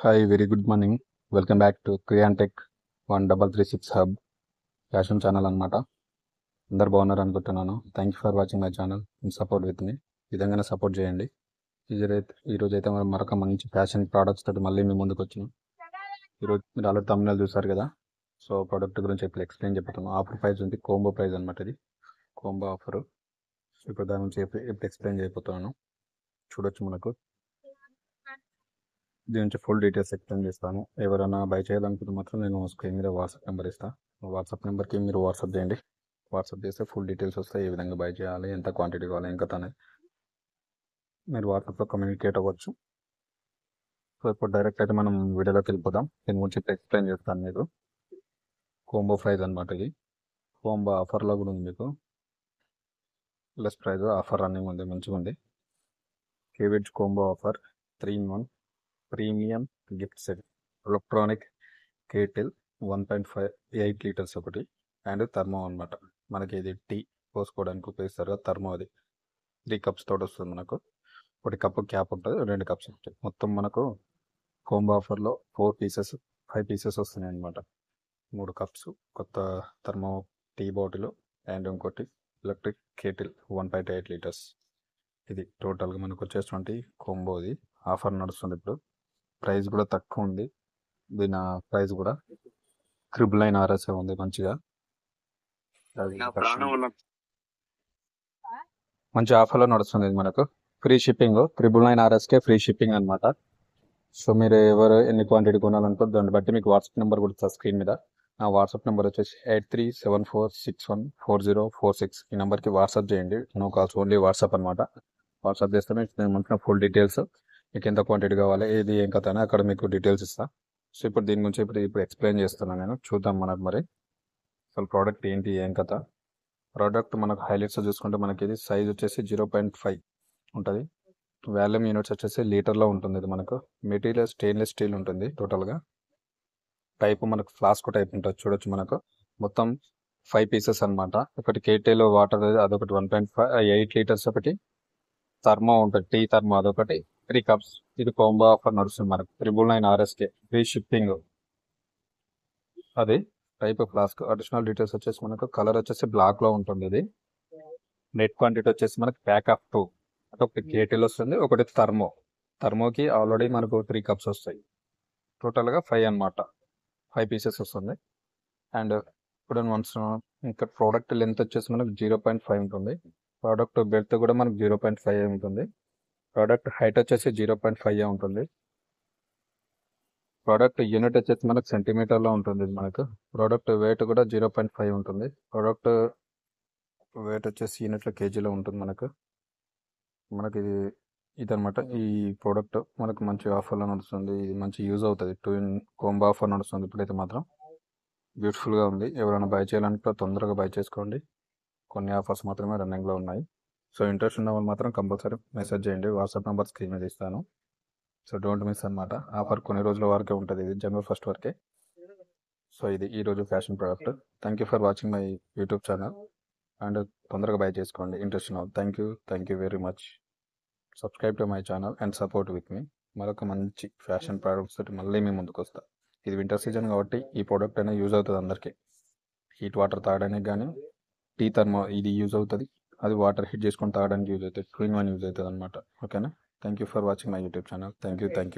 Hi, very good morning. Welcome back to క్రియాంటెక్ 1336 hub fashion channel అనమాట. అందరు బాగున్నారు అనుకుంటున్నాను. Thank you for watching my channel and support with me. విధంగానే support చేయండి. ఈరోజు అయితే మనం మరొక మంచి ఫ్యాషన్ ప్రోడక్ట్స్ తోటి మళ్ళీ మీ ముందుకు వచ్చినాం. ఈరోజు మీరు ఆల్రెడీ తమిళనాడు చూసారు కదా. సో ప్రోడక్ట్ గురించి ఇప్పుడు ఎక్స్ప్లెయిన్ చెప్తాను. ఆఫర్ ప్రైస్ ఉంది, కోంబో ప్రైస్ అనమాట. ఇది కోంబో ఆఫర్. ఇప్పుడు దాని నుంచి ఇప్పుడు ఎక్స్ప్లెయిన్ చేయబోతున్నాను. చూడొచ్చు మనకు దీని నుంచి ఫుల్ డీటెయిల్స్ ఎక్స్ప్లెయిన్ చేస్తాను. ఎవరైనా బై చేయాలనుకుంటే మాత్రం నేను స్క్రీన్ మీద వాట్సాప్ నెంబర్ ఇస్తాను. వాట్సాప్ నెంబర్కి మీరు వాట్సాప్ చేయండి. వాట్సాప్ చేస్తే ఫుల్ డీటెయిల్స్ వస్తాయి. ఏ విధంగా బై చేయాలి, ఎంత క్వాంటిటీ కావాలి, ఇంకా తనే మీరు వాట్సాప్లో కమ్యూనికేట్ అవ్వచ్చు. సో ఇప్పుడు డైరెక్ట్ అయితే మనం వీడియోలోకి వెళ్ళిపోదాం. దీని గురించి ఇప్పుడు ఎక్స్ప్లెయిన్ చేస్తాను మీకు. కోంబో ప్రైస్ అనమాట. ఇది కోంబో ఆఫర్లో కూడా ఉంది మీకు. ప్లస్ ప్రైస్ ఆఫర్ రన్నింగ్ ఉంది, మంచిగా ఉంది. కేవిడ్జ్ combo offer 3-in-1 premium gift set. Electronic kettle 1.58 litres ఒకటి అండ్ థర్మో అనమాట. మనకి ఇది టీ పోసుకోవడానికి ఉపయోగిస్తారు కదా, థర్మో. అది 3 కప్స్ తోటి వస్తుంది మనకు. ఒకటి కప్పు క్యాప్ ఉంటుంది, 2 కప్స్ ఉంటాయి. మొత్తం మనకు కోంబో ఆఫర్లో 5 పీసెస్ వస్తున్నాయి అనమాట. 3 కప్స్, కొత్త థర్మో టీ బాటిల్ అండ్ ఇంకోటి ఎలక్ట్రిక్ కేటిల్ 1.8 లీటర్స్. ఇది టోటల్గా మనకు వచ్చేటువంటి కోంబో. ఇది ఆఫర్ నడుస్తుంది ఇప్పుడు. ప్రైస్ కూడా తక్కువ ఉంది. దీని ప్రైస్ కూడా 999 RS ఉంది మంచిగా. మంచి ఆఫర్లో నడుస్తుంది మనకు. ఫ్రీ షిప్పింగ్ 999 RSకే ఫ్రీ షిప్పింగ్ అనమాట. సో మీరు ఎవరు ఎన్ని క్వాంటిటీ కొనాలనుకో దాన్ని బట్టి మీకు వాట్సాప్ నెంబర్ కూడా ఇస్తారు స్క్రీన్ మీద. నా వాట్సాప్ నెంబర్ వచ్చేసి 8374614046. ఈ నెంబర్కి వాట్సాప్ చేయండి. నో కాల్స్, ఓన్లీ వాట్సాప్ అనమాట. వాట్సాప్ చేస్తే మీకు మంచిగా ఫుల్ డీటెయిల్స్, మీకు ఎంత క్వాంటిటీ కావాలి, ఏది ఏం కథ అని అక్కడ మీకు డీటెయిల్స్ ఇస్తా. సో ఇప్పుడు దీని గురించి ఇప్పుడు ఎక్స్ప్లెయిన్ చేస్తున్నాను నేను. చూద్దాం మనకు మరి అసలు ప్రోడక్ట్ ఏంటి, ఏం కథ. ప్రోడక్ట్ మనకు హైలైట్స్ చూసుకుంటే మనకి ఇది సైజ్ వచ్చేసి 0.5 ఉంటుంది. వాల్యూమ్ యూనిట్స్ వచ్చేసి లీటర్లో ఉంటుంది. ఇది మనకు మెటీరియల్ స్టెయిన్లెస్ స్టీల్ ఉంటుంది టోటల్గా. టైప్ మనకు ఫ్లాస్క్ టైప్ ఉంటుంది. చూడొచ్చు మనకు మొత్తం 5 పీసెస్ అనమాట. ఒకటి కేటీలో వాటర్, అదొకటి 1.8 లీటర్స్, ఒకటి థర్మో ఉంటుంది, టీ థర్మో అదొకటి, 3 కప్స్. ఇది కోంబో ఆఫర్ నడుస్తుంది మనకు 999 RSకే ఫ్రీ షిప్పింగ్. అది టైప్ ఫ్లాస్క్. అడిషనల్ డీటెయిల్స్ వచ్చేసి మనకు కలర్ వచ్చేసి బ్లాక్ లో ఉంటుంది. ఇది నెట్ క్వాంటిటీ వచ్చేసి మనకు ప్యాక్ ఆఫ్ 2, అంటే ఒకటి కేటీల్ వస్తుంది, ఒకటి థర్మోకి ఆల్రెడీ మనకు 3 కప్స్ వస్తాయి. టోటల్గా 5 అనమాట. 5 పీసెస్ వస్తుంది. అండ్ ఇప్పుడు ఇంకా ప్రోడక్ట్ లెంత్ వచ్చేసి మనకు 0.5 ఉంటుంది. ప్రోడక్ట్ బెల్ట్ కూడా మనకు 0.5 ఉంటుంది. ప్రోడక్ట్ హైట్ వచ్చేసి 0.5 ఉంటుంది. ప్రోడక్ట్ యూనిట్ వచ్చేసి మనకు సెంటీమీటర్లో ఉంటుంది. మనకు ప్రోడక్ట్ వెయిట్ కూడా 0.5 ఉంటుంది. ప్రోడక్ట్ వెయిట్ వచ్చేసి యూనిట్లో కేజీలో ఉంటుంది. మనకి ఇదనమాట. ఈ ప్రోడక్ట్ మనకు మంచి ఆఫర్లో నడుస్తుంది. ఇది మంచి యూజ్ అవుతుంది. 2-in కోంబో ఆఫర్ నడుస్తుంది ఇప్పుడైతే మాత్రం. బ్యూటిఫుల్గా ఉంది. ఎవరైనా బై చేయాలంటే తొందరగా బై చేసుకోండి. కొన్ని ఆఫర్స్ మాత్రమే రన్నింగ్లో ఉన్నాయి. సో ఇంట్రెస్ట్ ఉన్న వాళ్ళు మాత్రం కంపల్సరీ మెసేజ్ చేయండి. వాట్సాప్ నెంబర్ స్క్రీన్ మీద ఇస్తాను. సో డోంట్ మిస్ అనమాట. ఆఫర్ కొన్ని రోజుల వరకే ఉంటుంది. ఇది January 1st వరకే. సో ఇది ఈరోజు fashion product. Thank you for watching my YouTube channel. And తొందరగా బై చేసుకోండి ఇంట్రెస్ట్ ఉన్న. Thank you very much. Subscribe to my channel and support with me. మరొక మంచి ఫ్యాషన్ ప్రోడక్ట్స్ తోటి మళ్ళీ మీ ముందుకు వస్తా. ఇది వింటర్ సీజన్ కాబట్టి ఈ ప్రోడక్ట్ అనేది యూజ్ అవుతుంది అందరికీ. హీట్ వాటర్ తాగడానికి కానీ, టీ థర్మో ఇది యూజ్ అవుతుంది. అది వాటర్ హీట్ చేసుకొని తాగడానికి యూజ్ అవుతుంది. 2-in-1 యూజ్ అవుతుంది అనమాట. ఓకేనా. Thank you for watching my YouTube channel. Thank you very much.